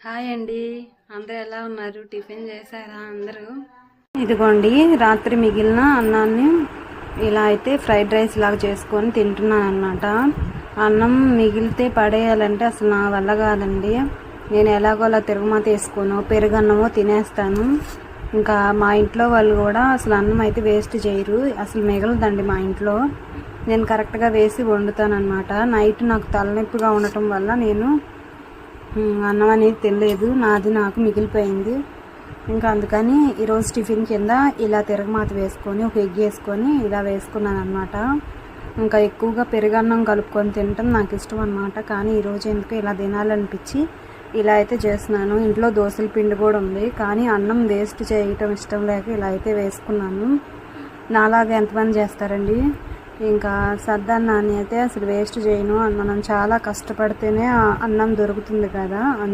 Hi అండి, అందరూ ఎలా ఉన్నారు? టిఫిన్ చేశారా అందరూ? ఇదిగోండి, రాత్రి మిగిలిన అన్నాన్ని ఇలా అయితే ఫ్రైడ్ రైస్ లాగా చేసుకొని తింటున్నాను అన్నమాట. అన్నం మిగిలితే పడేయాలంటే అసలు నా వల్ల కాదండి. నేను ఎలాగోలా తిరుగుమాత వేసుకోను, పెరుగన్నమో తినేస్తాను. ఇంకా మా ఇంట్లో వాళ్ళు కూడా అసలు అన్నం అయితే వేస్ట్ చేయరు, అసలు మిగలదండి మా ఇంట్లో. నేను కరెక్ట్గా వేసి వండుతాను అనమాట. నైట్ నాకు తలనొప్పిగా ఉండటం వల్ల నేను అన్నం అనేది తినలేదు, నాది నాకు మిగిలిపోయింది. ఇంకా అందుకని ఈరోజు టిఫిన్ కింద ఇలా తిరగమాత వేసుకొని ఒక ఎగ్ వేసుకొని ఇలా వేసుకున్నాను అనమాట. ఇంకా ఎక్కువగా పెరుగన్నం కలుపుకొని తినటం నాకు ఇష్టం అనమాట. కానీ ఈరోజు ఎందుకు ఇలా తినాలనిపించి ఇలా అయితే చేస్తున్నాను. ఇంట్లో దోశల పిండి కూడా ఉంది, కానీ అన్నం వేస్ట్ చేయటం ఇష్టం లేక ఇలా అయితే వేసుకున్నాను. నాలాగా ఎంతమంది చేస్తారండి? ఇంకా సద్దన్నాన్ని అయితే అసలు వేస్ట్ చేయను. మనం చాలా కష్టపడితేనే అన్నం దొరుకుతుంది కదా, అందుకే